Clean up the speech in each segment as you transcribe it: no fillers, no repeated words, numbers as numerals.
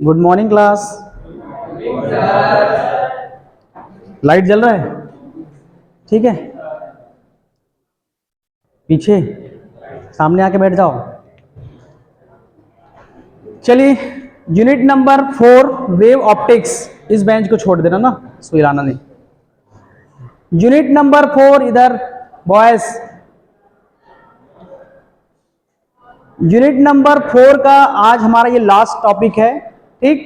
Good morning class. Light जल रहा है? ठीक है, पीछे सामने आके बैठ जाओ। चलिए, यूनिट नंबर 4 वेव ऑप्टिक्स। इस बेंच को छोड़ देना ना, इसको हिलाना नहीं। यूनिट नंबर 4 इधर बॉयज। यूनिट नंबर 4 का आज हमारा ये लास्ट टॉपिक है। ठीक,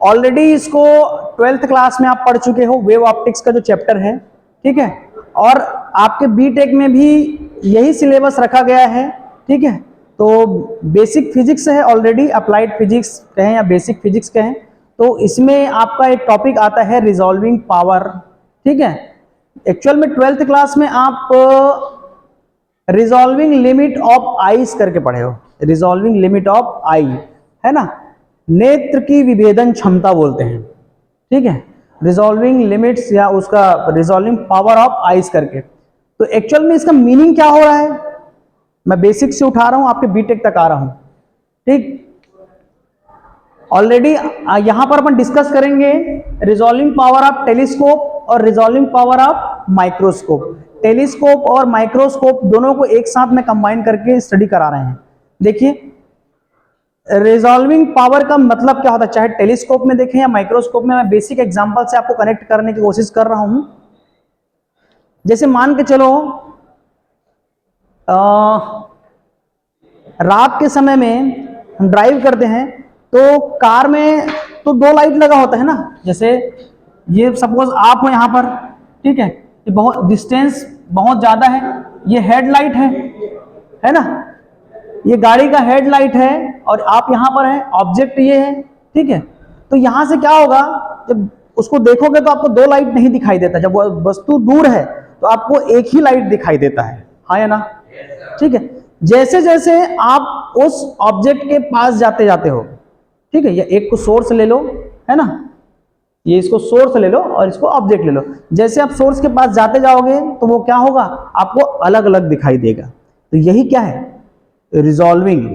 ऑलरेडी इसको 12th क्लास में आप पढ़ चुके हो, वेव ऑप्टिक्स का जो चैप्टर है। ठीक है, और आपके बीटेक में भी यही सिलेबस रखा गया है। ठीक है, तो बेसिक फिजिक्स है ऑलरेडी, अप्लाइड फिजिक्स कहें या बेसिक फिजिक्स कहें, तो इसमें आपका एक टॉपिक आता है रिजॉल्विंग पावर। ठीक है, एक्चुअल में 12th क्लास में आप रिजॉल्विंग लिमिट ऑफ आईज करके पढ़े हो। रिजॉल्विंग लिमिट ऑफ आई है ना, नेत्र की विभेदन क्षमता बोलते हैं। ठीक है, रिजॉल्विंग लिमिट्स या उसका रिजॉल्विंग पावर ऑफ आइस करके। तो एक्चुअल में इसका मीनिंग क्या हो रहा है, मैं बेसिक से उठा रहा हूं, आपके बीटेक तक आ रहा हूं। ठीक, ऑलरेडी यहां पर अपन डिस्कस करेंगे रिजॉल्विंग पावर ऑफ टेलीस्कोप और resolving power of microscope. Telescope और माइक्रोस्कोप दोनों को एक साथ में कंबाइन करके स्टडी करा रहे हैं। देखिए, रिजॉल्विंग पावर का मतलब क्या होता है, चाहे टेलीस्कोप में देखें या माइक्रोस्कोप में। मैं बेसिक एग्जांपल से आपको कनेक्ट करने की कोशिश कर रहा हूं। जैसे मान के चलो रात के समय में हम ड्राइव करते हैं तो कार में तो 2 लाइट लगा होता है ना। जैसे ये सपोज आप हो यहां पर, ठीक है, ये बहुत डिस्टेंस बहुत ज्यादा है, ये हेडलाइट है ना, ये गाड़ी का हेडलाइट है और आप यहां पर हैं, ऑब्जेक्ट ये है। ठीक है, तो यहां से क्या होगा, जब उसको देखोगे तो आपको 2 लाइट नहीं दिखाई देता। जब वो वस्तु दूर है तो आपको एक ही लाइट दिखाई देता है, हाँ या ना। ठीक है, जैसे जैसे आप उस ऑब्जेक्ट के पास जाते जाते हो, ठीक है, ये एक को सोर्स ले लो, है ना, ये इसको सोर्स ले लो और इसको ऑब्जेक्ट ले लो। जैसे आप सोर्स के पास जाते जाओगे तो वो क्या होगा, आपको अलग अलग दिखाई देगा। तो यही क्या है, रिजॉल्विंग।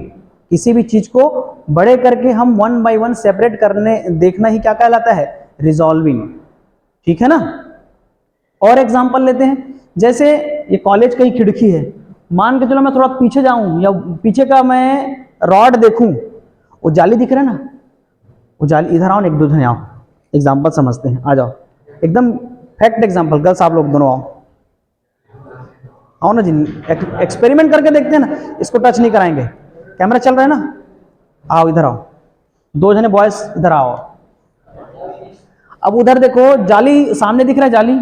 किसी भी चीज को बड़े करके हम 1 बाय 1 सेपरेट करने देखना ही क्या कहलाता है, रिजॉल्विंग। ठीक है ना। और एग्जांपल लेते हैं, जैसे ये कॉलेज की खिड़की है, मान के चलो मैं थोड़ा पीछे जाऊं या पीछे का मैं रॉड देखूं, वो जाली दिख रहा है ना, वो जाली, इधर आओ ना, एक दो जने आओ, एग्जांपल समझते हैं, आ जाओ, एकदम फैक्ट एग्जांपल। गर्ल्स आप लोग दोनों आओ ना जी, एक्सपेरिमेंट करके देखते हैं ना। इसको टच नहीं कराएंगे, कैमरा चल रहा है ना, आओ इधर आओ, 2 जने बॉयज इधर आओ। अब उधर देखो, जाली सामने दिख रहा है, जाली,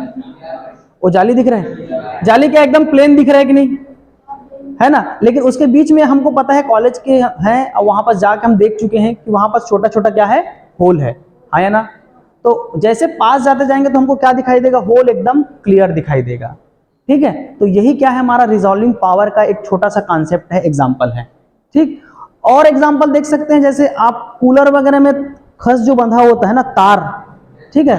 वो जाली दिख रहा है, जाली क्या एकदम प्लेन दिख रहा है कि नहीं, है ना। लेकिन उसके बीच में हमको पता है कॉलेज के हैं और वहां पर जाके हम देख चुके हैं कि वहां पर छोटा छोटा क्या है, होल है, हाँ या ना। तो जैसे पास जाते जाएंगे तो हमको क्या दिखाई देगा, होल एकदम क्लियर दिखाई देगा। ठीक है, तो यही क्या है, हमारा रिजॉल्विंग पावर का एक छोटा सा कॉन्सेप्ट है, एग्जांपल है। ठीक, और एग्जांपल देख सकते हैं, जैसे आप कूलर वगैरह में खस जो बंधा होता है ना, तार, ठीक है,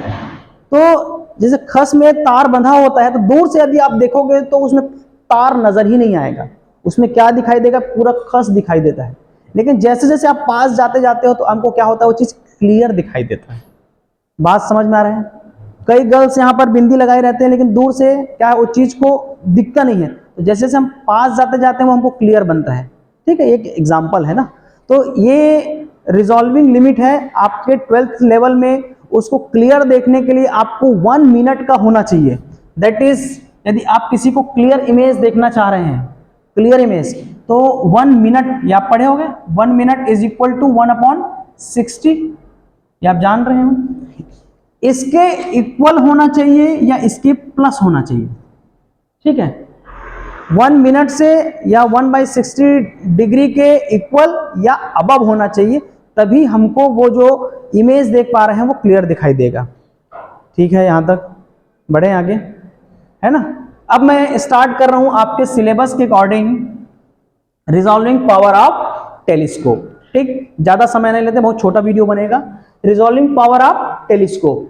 तो जैसे खस में तार बंधा होता है तो दूर से यदि आप देखोगे तो उसमें तार नजर ही नहीं आएगा, उसमें क्या दिखाई देगा, पूरा खस दिखाई देता है। लेकिन जैसे जैसे आप पास जाते जाते हो तो हमको क्या होता है, वो चीज क्लियर दिखाई देता है। बात समझ में आ रहा है। कई गर्ल्स यहाँ पर बिंदी लगाए रहते हैं लेकिन दूर से क्या है, वो चीज को दिखता नहीं है, तो जैसे जैसे हम पास जाते जाते हैं वो हमको क्लियर बनता है। ठीक है, एक एग्जांपल है ना। तो ये रिजॉल्विंग लिमिट है आपके 12th लेवल में। उसको क्लियर देखने के लिए आपको 1 मिनट का होना चाहिए। दैट इज, यदि आप किसी को क्लियर इमेज देखना चाह रहे हैं, क्लियर इमेज, तो 1 मिनट, या आप पढ़े होंगे, 1 मिनट इज इक्वल टू 1/60, ये आप जान रहे हो। इसके इक्वल होना चाहिए या इसके प्लस होना चाहिए। ठीक है, 1 मिनट से या 1/60 डिग्री के इक्वल या अबव होना चाहिए, तभी हमको वो जो इमेज देख पा रहे हैं वो क्लियर दिखाई देगा। ठीक है, यहां तक बढ़े आगे, है ना। अब मैं स्टार्ट कर रहा हूं आपके सिलेबस के according resolving power of telescope. ठीक, ज्यादा समय नहीं लेते, बहुत छोटा वीडियो बनेगा। Resolving power of telescope,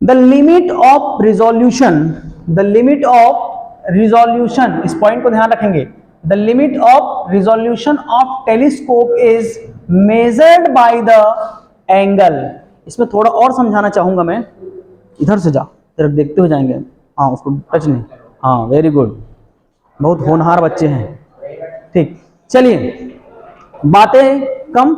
the limit of resolution, the limit of resolution, इस पॉइंट को ध्यान रखेंगे। The limit of resolution of telescope is measured by the angle. इसमें थोड़ा और समझाना चाहूंगा मैं, इधर से जा, तेरे देखते हुए जाएंगे। हाँ, उसको टच नहीं। हाँ, वेरी गुड, बहुत होनहार बच्चे हैं। ठीक, चलिए बातें कम।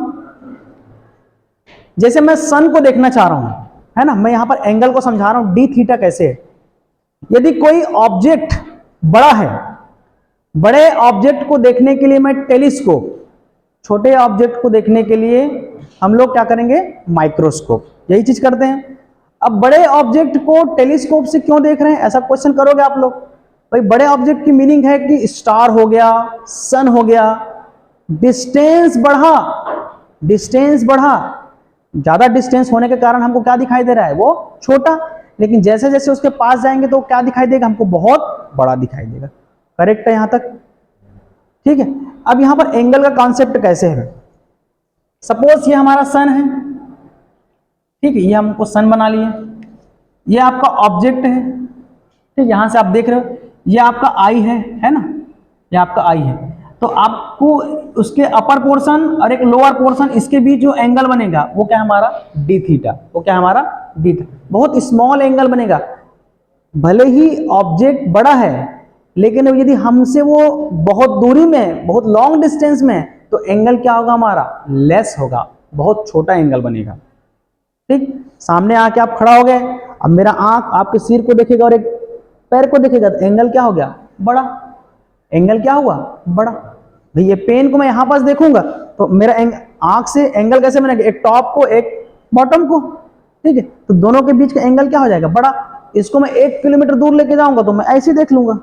जैसे मैं सन को देखना चाह रहा हूं, है ना, मैं यहां पर एंगल को समझा रहा हूं, डी थीटा कैसे है। यदि कोई ऑब्जेक्ट बड़ा है, बड़े ऑब्जेक्ट को देखने के लिए मैं टेलीस्कोप, छोटे ऑब्जेक्ट को देखने के लिए हम लोग क्या करेंगे, माइक्रोस्कोप, यही चीज करते हैं। अब बड़े ऑब्जेक्ट को टेलीस्कोप से क्यों देख रहे हैं, ऐसा क्वेश्चन करोगे आप लोग। भाई बड़े ऑब्जेक्ट की मीनिंग है कि स्टार हो गया, सन हो गया, डिस्टेंस बढ़ा, डिस्टेंस बढ़ा, ज्यादा डिस्टेंस होने के कारण हमको क्या दिखाई दे रहा है, वो छोटा, लेकिन जैसे जैसे उसके पास जाएंगे तो क्या दिखाई देगा, हमको बहुत बड़ा दिखाई देगा। करेक्ट है यहां तक, ठीक है। अब यहां पर एंगल का कॉन्सेप्ट कैसे है, सपोज ये हमारा सन है, ठीक है, ये हमको सन बना लिए, ये आपका ऑब्जेक्ट है, ठीक, यहां से आप देख रहे हो, ये आपका आई है ना, ये आपका आई है। तो आपको उसके अपर पोर्शन और एक लोअर पोर्शन, इसके बीच जो एंगल बनेगा वो क्या है हमारा, डी थीटा, वो क्या है हमारा, डी थीटा, बहुत स्मॉल एंगल बनेगा। भले ही ऑब्जेक्ट बड़ा है, लेकिन यदि हमसे वो बहुत दूरी में, बहुत लॉन्ग डिस्टेंस में, तो एंगल क्या होगा हमारा, लेस होगा, बहुत छोटा एंगल बनेगा। ठीक, सामने आके आप खड़ा हो गए, अब मेरा आंख आपके सिर को देखेगा और एक पैर को देखेगा, तो एंगल क्या हो गया, बड़ा, एंगल क्या हुआ, बड़ा। भाई ये पेन को मैं यहां पास देखूंगा तो मेरा आंख से एंगल कैसे बनेगा, एक टॉप को एक बॉटम को, ठीक है, तो दोनों के बीच का एंगल क्या हो जाएगा, बड़ा। इसको मैं 1 किलोमीटर दूर लेके जाऊंगा तो मैं ऐसे ही देख लूंगा,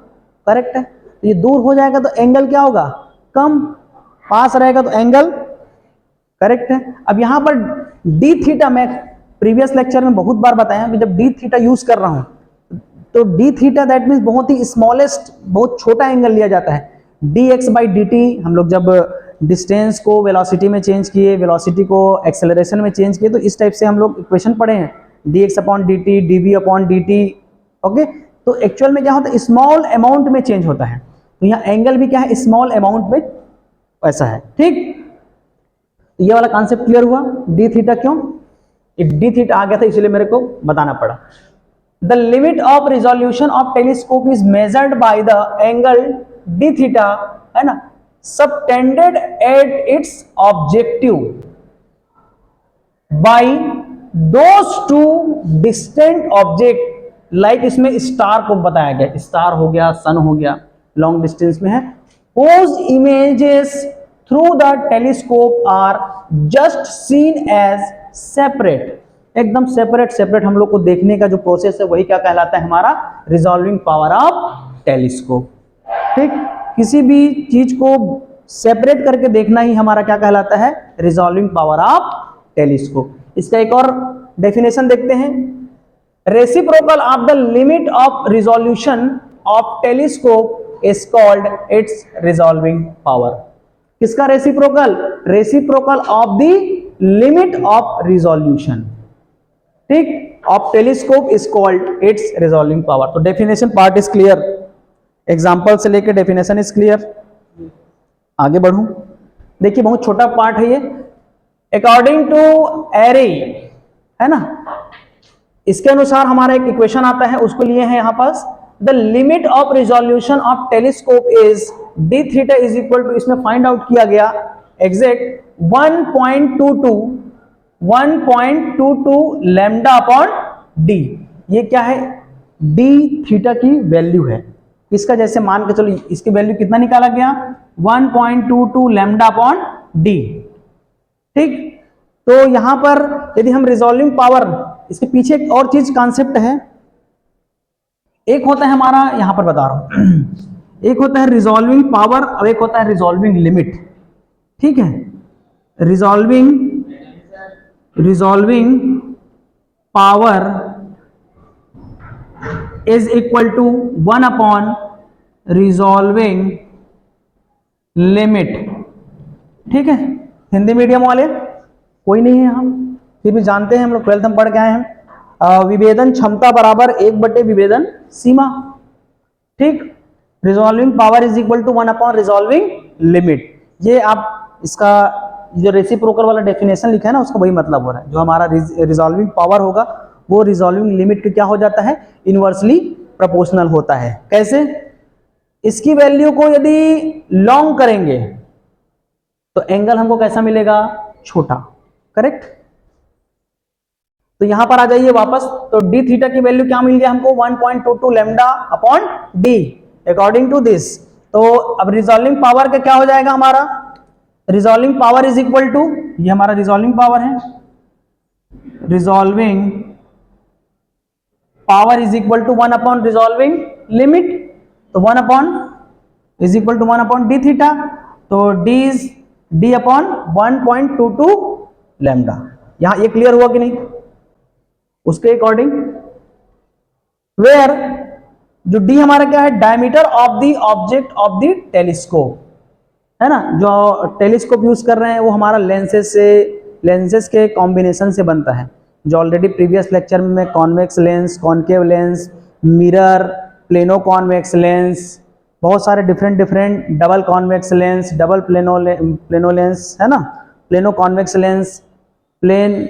करेक्ट है। तो ये दूर हो जाएगा तो एंगल क्या होगा, कम, पास रहेगा तो एंगल, करेक्ट है। अब यहां पर डी थीटा, मैं प्रीवियस लेक्चर में बहुत बार बताया कि जब डी थीटा यूज कर रहा हूं तो डी थीटा दैट मीन्स बहुत ही स्मॉलेस्ट, बहुत छोटा एंगल लिया जाता है। D x by D T, हम लोग जब डिस्टेंस को वेलोसिटी में चेंज किए, वेलोसिटी को एक्सेलरेशन में चेंज किए, तो इस टाइप से हम लोग इक्वेशन पढ़े हैं, D X upon D T, D V upon D T, okay. तो एक्चुअल में क्या होता है, स्मॉल अमाउंट में चेंज होता है, तो यहाँ एंगल भी क्या है, स्मॉल अमाउंट में ऐसा है, ठीक। तो ये वाला कॉन्सेप्ट क्लियर हुआ, डी थीटा क्यों, एक डी थीटा आ गया था इसलिए मेरे को बताना पड़ा। The limit of resolution of telescope is measured by the angle d theta, है ना, subtended at its objective by those two distant object, like इसमें स्टार को बताया गया, स्टार हो गया, सन हो गया, लॉन्ग डिस्टेंस में है, whose images through the telescope are just seen as separate, एकदम सेपरेट सेपरेट हम लोग को देखने का जो प्रोसेस है वही क्या कहलाता है हमारा, रिजॉल्विंग पावर ऑफ टेलीस्कोप। ठीक, किसी भी चीज को सेपरेट करके देखना ही हमारा क्या कहलाता है, रिजॉल्विंग पावर ऑफ टेलीस्कोप। इसका एक और डेफिनेशन देखते हैं, reciprocal of the limit of resolution of telescope is called its resolving power. किसका reciprocal, reciprocal of the limit of resolution, ठीक, of telescope is called its resolving power. तो definition part is clear, example से लेके definition is clear. आगे बढ़ूं, देखिए बहुत छोटा part है ये, अकॉर्डिंग टू एरे, है ना, इसके अनुसार हमारा एक इक्वेशन आता है, उसको लिए हैं यहां पास, the limit of resolution of telescope is D theta is equal to, इसमें फाइंड आउट किया गया एग्जैक्ट 1.22 लैम्डा अपॉन डी। ये क्या है, डी थीटा की वैल्यू है, इसका जैसे मान के चलो इसकी वैल्यू कितना निकाला गया, 1.22 लैम्डा अपॉन डी। ठीक, तो यहां पर यदि हम रिजॉल्विंग पावर, इसके पीछे एक और चीज कॉन्सेप्ट है, एक होता है हमारा, यहां पर बता रहा हूं, एक होता है रिजॉल्विंग पावर और एक होता है रिजॉल्विंग लिमिट। ठीक है, resolving power is equal to 1 upon resolving limit. ठीक है, हिंदी मीडियम वाले कोई नहीं है, हम फिर भी जानते हैं, हम लोग 12th में पढ़ के आए हैं, विभेदन क्षमता बराबर 1 विभेदन सीमा। ठीक, resolving power is equal to 1 upon resolving limit. ये आप इसका जो रेसिप्रोकल वाला डेफिनेशन लिखा है ना, उसका वही मतलब हो रहा है। जो हमारा रिजॉल्विंग पावर होगा वो रिजॉल्विंग लिमिट के क्या हो जाता है, इनवर्सली प्रोपोर्शनल होता है। कैसे? इसकी वैल्यू को यदि लॉन्ग करेंगे तो एंगल हमको कैसा मिलेगा, छोटा। करेक्ट? तो यहां पर आ जाइए वापस, तो डी थीटा की वैल्यू क्या मिल गया हमको, 1.22 lambda upon D according to this. तो अब रिजॉल्विंग पावर का क्या हो जाएगा हमारा, resolving power is equal to, ये हमारा रिजॉल्विंग पावर है, resolving power is equal to 1 upon resolving limit, तो 1 upon is equal to 1 upon D theta, तो D is D upon 1.22 lambda. यहां ये क्लियर हुआ कि नहीं? उसके अकॉर्डिंग वेयर जो डी हमारा क्या है, diameter of the object of the telescope, है ना। जो टेलीस्कोप यूज कर रहे हैं वो हमारा लेंसेस के कॉम्बिनेशन से बनता है, जो ऑलरेडी प्रीवियस लेक्चर में convex lens, concave lens, mirror, plano convex lens, बहुत सारे different double convex lens, double plano lens, है ना, प्लेनो कॉन्वेक्स लेंस, प्लेन,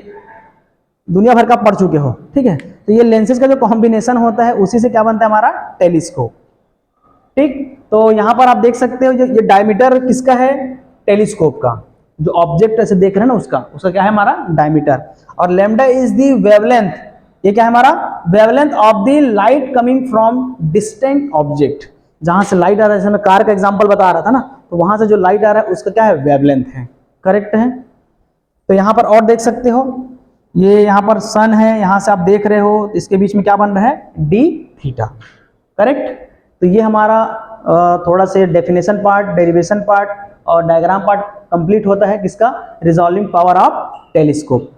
दुनिया भर का पढ़ चुके हो। ठीक है, तो ये लेंसेज का जो कॉम्बिनेशन होता है उसी से क्या बनता है हमारा टेलीस्कोप। ठीक, तो यहां पर आप देख सकते हो ये डायमीटर किसका है, टेलीस्कोप का, जो ऑब्जेक्ट ऐसे देख रहे हैं ना उसका क्या है हमारा डायमीटर। और लैम्डा इज दी वेवलेंथ, ये क्या है हमारा wavelength of the light coming from distant object, जहां से लाइट आ रहा है, जैसे मैं कार का एग्जांपल बता रहा था ना, तो वहां से जो लाइट आ रहा है उसका क्या है वेवलेंथ है। करेक्ट है? तो यहां पर और देख सकते हो, ये यहाँ पर सन है, यहां से आप देख रहे हो, इसके बीच में क्या बन रहा है, डी थीटा। करेक्ट? तो ये हमारा थोड़ा से डेफिनेशन पार्ट, डेरिवेशन पार्ट और डायग्राम पार्ट कंप्लीट होता है किसका, resolving power of telescope.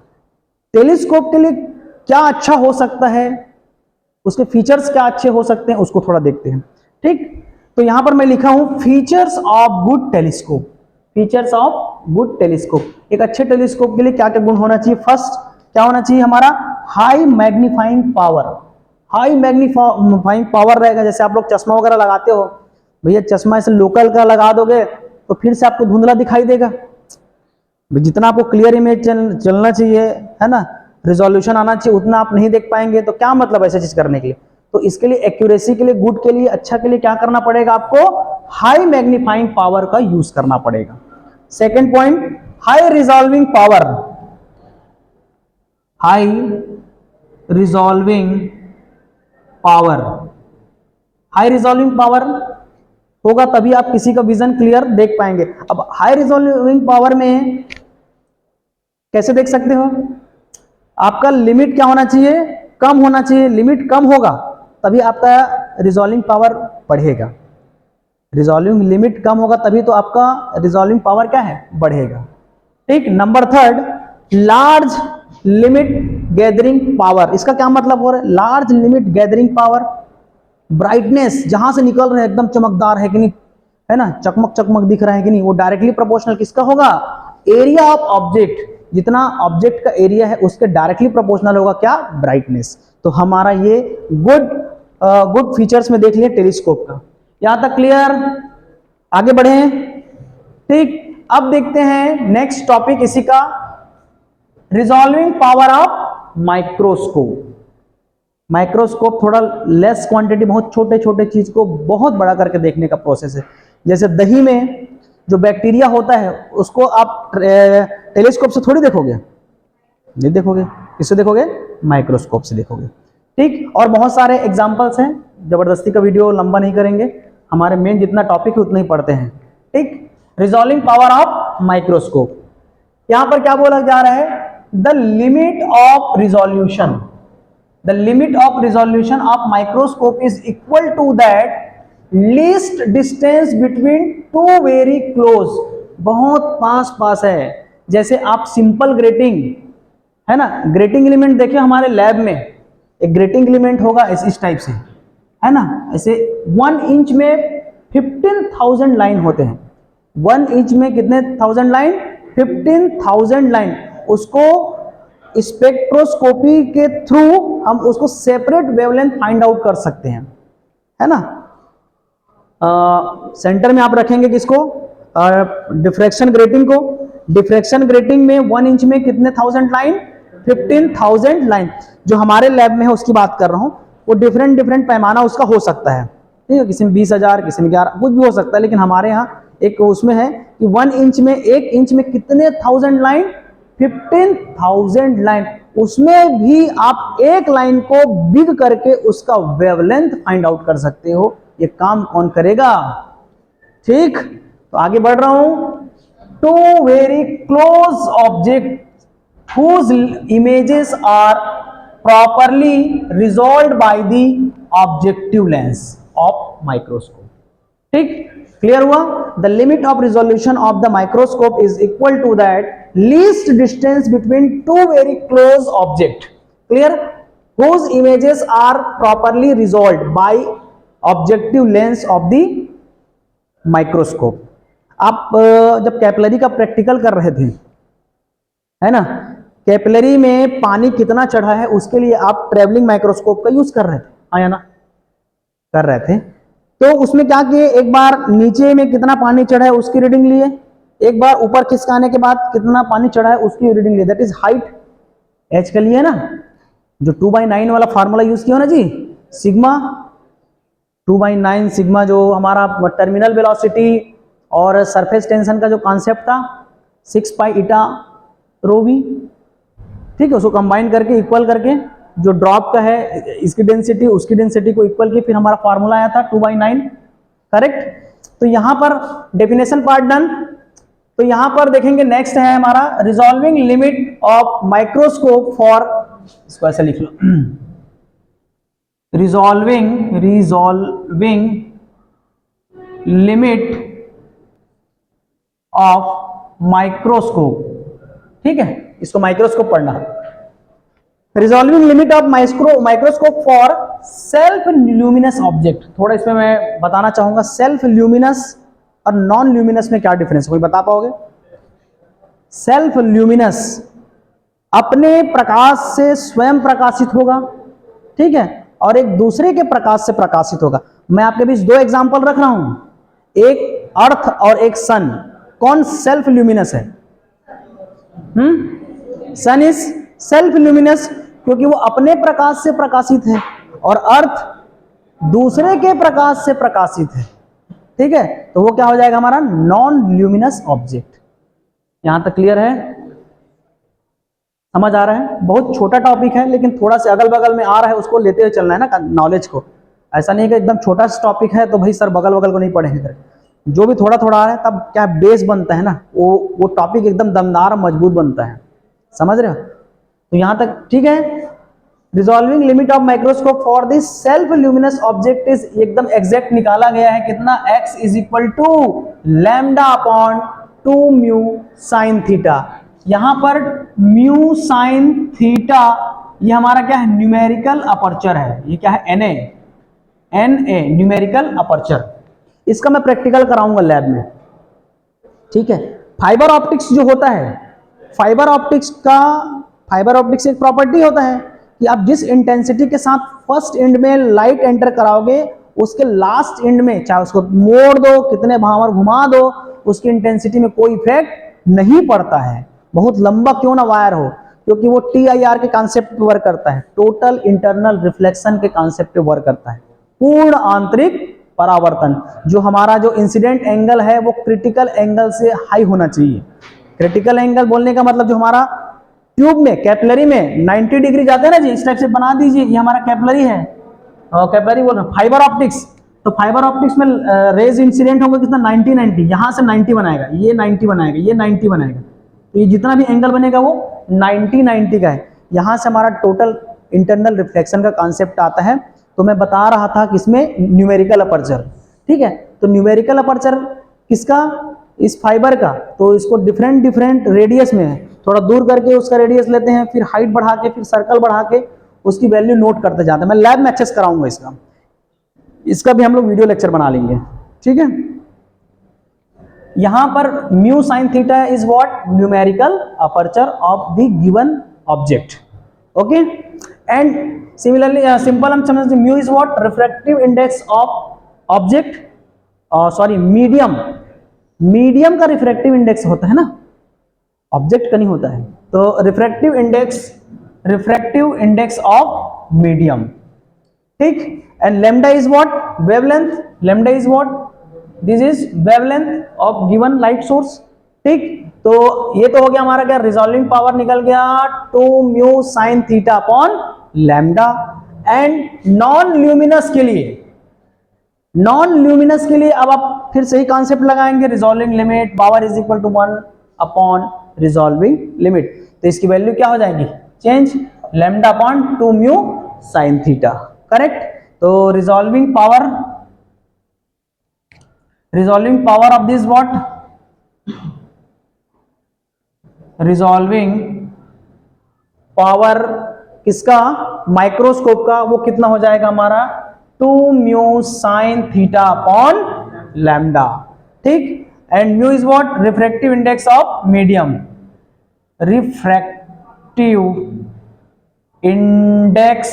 Telescope के लिए क्या अच्छा हो सकता है, उसके फीचर्स क्या अच्छे हो सकते हैं, उसको थोड़ा देखते हैं। ठीक, तो यहां पर मैं लिखा हूं features of good telescope. Features of good telescope, एक अच्छे टेलीस्कोप के लिए क्या क्या गुण होना चाहिए। फर्स्ट क्या होना चाहिए हमारा, high magnifying power. High magnifying power रहेगा, जैसे आप लोग चश्मा वगैरह लगाते हो, भैया चश्मा ऐसे लोकल का लगा दोगे तो फिर से आपको धुंधला दिखाई देगा। जितना आपको क्लियर इमेज चलना चाहिए, है ना, रिजोल्यूशन आना चाहिए, उतना आप नहीं देख पाएंगे, तो क्या मतलब ऐसा चीज करने के लिए। तो इसके लिए एक्यूरेसी के लिए, गुड के लिए, अच्छा के लिए क्या करना पड़ेगा आपको, हाई मैग्नीफाइंग पावर का यूज करना पड़ेगा। Second point, high resolving power. High resolving power, high resolving power होगा तभी आप किसी का विजन क्लियर देख पाएंगे। अब हाई रिजॉल्विंग पावर में कैसे देख सकते हो, आपका लिमिट क्या होना चाहिए, कम होना चाहिए। लिमिट कम होगा तभी आपका रिजॉल्विंग पावर बढ़ेगा, रिजॉल्विंग लिमिट कम होगा तभी तो आपका रिजॉल्विंग पावर क्या है, बढ़ेगा। ठीक, number third, large limit gathering power. इसका क्या मतलब हो रहा है, large limit gathering power, brightness जहां से निकल रहे हैं एकदम चमकदार है कि नहीं, है ना, चकमक चकमक दिख रहा है कि नहीं, वो डायरेक्टली प्रोपोर्शनल किसका होगा, एरिया ऑफ ऑब्जेक्ट, जितना ऑब्जेक्ट का एरिया है उसके डायरेक्टली प्रोपोर्शनल होगा क्या, ब्राइटनेस। तो हमारा ये गुड फीचर्स में देख लिया टेलीस्कोप का। यहां तक क्लियर, आगे बढ़े। ठीक, अब देखते हैं नेक्स्ट टॉपिक इसी का, resolving power of microscope. Microscope थोड़ा लेस क्वांटिटी, बहुत छोटे छोटे चीज को बहुत बड़ा करके देखने का प्रोसेस है। जैसे दही में जो बैक्टीरिया होता है उसको आप टेलीस्कोप से थोड़ी देखोगे, नहीं देखोगे, किससे देखोगे, माइक्रोस्कोप से देखोगे। ठीक, और बहुत सारे एग्जांपल्स हैं, जबरदस्ती का वीडियो लंबा नहीं करेंगे, हमारे मेन जितना टॉपिक है उतना ही पढ़ते हैं। ठीक, रिजॉल्विंग पावर ऑफ माइक्रोस्कोप, यहां पर क्या बोला जा रहा है, the limit of resolution, the limit of resolution of microscope is equal to that least distance between two very close, बहुत पास पास है। जैसे आप सिंपल ग्रेटिंग, है ना, ग्रेटिंग एलिमेंट देखे हमारे लैब में, एक ग्रेटिंग एलिमेंट होगा इस टाइप से, है ना, ऐसे 1 इंच में 15,000 लाइन होते हैं। 1 इंच में कितने थाउजेंड लाइन, 15,000 लाइन। उसको स्पेक्ट्रोस्कोपी के थ्रू हम उसको सेपरेट वेवलेंथ फाइंड आउट कर सकते हैं, है ना। सेंटर में आप रखेंगे किसको, डिफ्रैक्शन ग्रेटिंग को, डिफ्रैक्शन ग्रेटिंग में 1 इंच में कितने 1000 लाइन, 15,000 लाइन। जो हमारे लैब में है उसकी बात कर रहा हूं, वो डिफरेंट डिफरेंट पैमाना उसका हो सकता है, ठीक है, किसी में 20,000, किसी में 11, कुछ भी हो सकता है, लेकिन हमारे यहाँ एक उसमें है कि 1 इंच में, 1 इंच में कितने 1000 लाइन, 15,000 लाइन। उसमें भी आप एक लाइन को बिग करके उसका वेवलेंथ फाइंड आउट कर सकते हो। ये काम कौन करेगा? ठीक, तो आगे बढ़ रहा हूं। To very close object whose images are properly resolved by the objective lens of microscope. ठीक, क्लियर हुआ? The limit of resolution of the microscope is equal to that least distance between two very close object. Clear? Whose images are properly resolved by objective lens of the microscope. आप जब capillary का practical कर रहे थे, है ना, capillary में पानी कितना चढ़ा है उसके लिए आप ट्रेवलिंग माइक्रोस्कोप का यूज कर रहे थे, हाँ या ना, कर रहे थे। तो उसमें क्या किए, एक बार नीचे में कितना पानी चढ़ा है उसकी रीडिंग लिए, एक बार ऊपर खिसकाने के बाद कितना पानी चढ़ा है उसकी रीडिंग लिए, दैट इज हाइट, एच के लिए ना। जो 2/9 वाला फार्मूला यूज किया ना जी, सिग्मा 2/9 सिग्मा, जो हमारा टर्मिनल वेलोसिटी और सरफेस टेंशन का जो कॉन्सेप्ट था, 6 पाई ईटा रो वी, ठीक है, उसको कंबाइन करके इक्वल करके जो ड्रॉप का है इसकी डेंसिटी उसकी डेंसिटी को इक्वल की, फिर हमारा फार्मूला आया था 2/9, करेक्ट। तो यहां पर डेफिनेशन पार्ट डन। तो यहां पर देखेंगे नेक्स्ट है हमारा resolving limit of microscope for, इसको ऐसे लिख लो, रिजॉल्विंग लिमिट ऑफ माइक्रोस्कोप, ठीक है, इसको माइक्रोस्कोप पढ़ना। Resolving limit of microscope for self luminous object. थोड़ा इसमें मैं बताना चाहूंगा सेल्फ ल्यूमिनस और नॉन ल्यूमिनस में क्या डिफरेंस, कोई बता पाओगे? सेल्फ ल्यूमिनस अपने प्रकाश से स्वयं प्रकाशित होगा, ठीक है, और एक दूसरे के प्रकाश से प्रकाशित होगा। मैं आपके बीच दो एग्जांपल रख रहा हूं, एक अर्थ और एक सन। कौन सेल्फ ल्यूमिनस है? सन इज सेल्फ ल्यूमिनस क्योंकि वो अपने प्रकाश से प्रकाशित है, और अर्थ दूसरे के प्रकाश से प्रकाशित है, ठीक है, तो वो क्या हो जाएगा हमारा नॉन ल्यूमिनस ऑब्जेक्ट। यहां तक क्लियर है? समझ आ रहा है? बहुत छोटा टॉपिक है लेकिन थोड़ा सा अगल बगल में आ रहा है, उसको लेते हुए चलना है ना नॉलेज को। ऐसा नहीं है कि एकदम छोटा सा टॉपिक है तो भाई सर बगल बगल को नहीं पढ़ेंगे, जो भी थोड़ा थोड़ा आ रहा है तब क्या बेस बनता है ना, वो टॉपिक एकदम दमदार मजबूत बनता है, समझ रहे हो? तो यहां तक ठीक है। Resolving limit of microscope for this self luminous object is एकदम एग्जैक्ट निकाला गया है, कितना, x is equal to lambda upon 2 mu sine theta. यहां पर म्यू साइन थीटा ये हमारा क्या है, न्यूमेरिकल अपर्चर है, ये क्या है, एनए न्यूमेरिकल अपर्चर। इसका मैं प्रैक्टिकल कराऊंगा लैब में, ठीक है। फाइबर ऑप्टिक्स जो होता है, फाइबर ऑप्टिक्स एक प्रॉपर्टी होता है कि आप जिस इंटेंसिटी के साथ फर्स्ट एंड में लाइट एंटर कराओगे उसके लास्ट एंड में चाहे उसको मोड़ दो, कितने भावर घुमा दो, उसकी इंटेंसिटी में कोई इफेक्ट नहीं पड़ता है, बहुत लंबा क्यों ना वायर हो, क्योंकि वो TIR के कॉन्सेप्ट पे वर्क करता है, टोटल इंटरनल रिफ्लेक्शन के कॉन्सेप्ट पे वर्क करता है, पूर्ण आंतरिक परावर्तन। जो हमारा जो इंसिडेंट एंगल है वो क्रिटिकल एंगल से हाई होना चाहिए। क्रिटिकल एंगल बोलने का मतलब जो हमारा ट्यूब में कैपिलरी में 90 डिग्री जाते हैं ना जी, इस टाइप से बना दीजिए, ये हमारा कैपिलरी है, कैपिलरी बोल रहे हैं। फाइबर ऑप्टिक्स, तो फाइबर ऑप्टिक्स में रेज इंसिडेंट होगा कितना, 90 यहां से 90 बनाएगा, ये 90 बनाएगा, ये 90 बनाएगा, तो ये जितना भी एंगल बनेगा वो 90 का है। यहां से हमारा टोटल इंटरनल रिफ्लेक्शन का कॉन्सेप्ट आता है। तो मैं बता रहा था किसमें, न्यूमेरिकल अपर्चर, ठीक है। तो न्यूमेरिकल अपर्चर किसका, इस फाइबर का, तो इसको डिफरेंट रेडियस में है, थोड़ा दूर करके उसका रेडियस लेते हैं, फिर हाइट बढ़ा के, फिर सर्कल बढ़ा के उसकी वैल्यू नोट करते जाते हैं। मैं लैब में एक्सेस कराऊंगा इसका भी हम लोग वीडियो लेक्चर बना लेंगे, ठीक है। यहां पर mu sine theta is what, numerical aperture of the given object, okay. And similarly simple हम समझते हैं, mu is what, refractive index of object, medium का रिफ्रैक्टिव इंडेक्स होता है ना, ऑब्जेक्ट का नहीं होता है। तो रिफ्रैक्टिव इंडेक्स ऑफ मीडियम, ठीक। And lambda is what, wavelength, lambda is what, this is wavelength of given light source, ठीक। तो ये तो हो गया हमारा क्या, रिजॉल्विंग पावर निकल गया 2 mu sine theta upon lambda. And non luminous के लिए, नॉन ल्यूमिनस के लिए अब आप फिर सही कॉन्सेप्ट लगाएंगे, resolving limit power is equal to 1 upon resolving limit. तो इसकी वैल्यू क्या हो जाएगी, change, lambda upon 2 mu sine theta, correct. तो resolving power of this what, resolving power किसका, माइक्रोस्कोप का, वो कितना हो जाएगा हमारा 2 mu sine theta upon lambda, ठीक। And mu is what, refractive index of medium, refractive index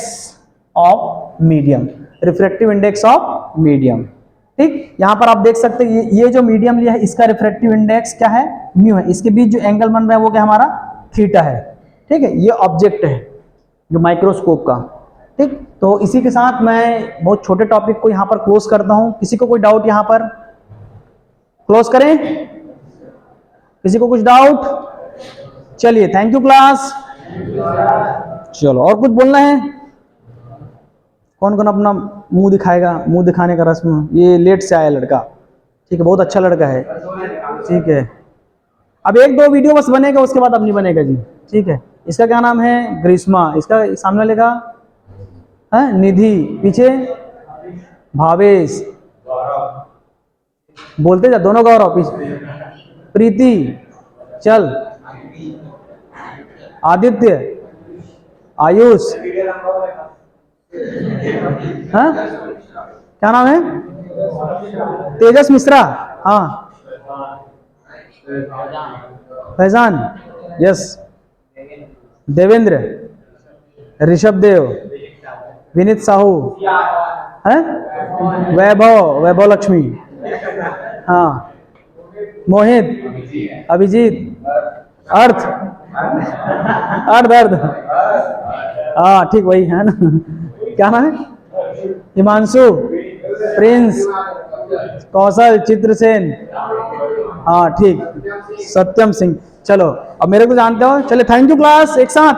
of medium, refractive index of medium, ठीक। यहां पर आप देख सकते हैं ये जो मीडियम लिया है इसका रिफ्रैक्टिव इंडेक्स क्या है, म्यू है। इसके बीच जो एंगल बन रहा है वो क्या हमारा थीटा है, ठीक है। ये ऑब्जेक्ट है जो माइक्रोस्कोप का, ठीक। तो इसी के साथ मैं बहुत छोटे टॉपिक को यहां पर क्लोज करता हूं। किसी को कोई डाउट यहां पर, क्लोज करें, किसी को कुछ डाउट, चलिए थैंक यू क्लास। चलो और कुछ बोलना है, कौन कौन अपना मुंह दिखाएगा, मुंह दिखाने का रस्म, ये लेट से आया लड़का, ठीक है, बहुत अच्छा लड़का है, ठीक है। अब 1-2 वीडियो बस बनेगा, उसके बाद अब नहीं बनेगा जी, ठीक है। इसका क्या नाम है, ग्रीष्मा, इसका सामने लिखा है निधि, पीछे भावेश, बोलते जा, दोनों गौरव, पीछे प्रीति, चल, आदित्य, आयुष, हाँ क्या नाम है, तेजस मिश्रा, हाँ, फैजान, यस, देवेंद्र, ऋषभ देव, विनीत साहू, है वैभव लक्ष्मी, हाँ, मोहित, अभिजीत, अर्थ, हाँ ठीक वही है ना, क्या नाम है, हिमांशु, प्रिंस, कौशल, चित्रसेन, हाँ ठीक, सत्यम सिंह। चलो अब मेरे को जानते हो, चले थैंक यू क्लास, एक साथ।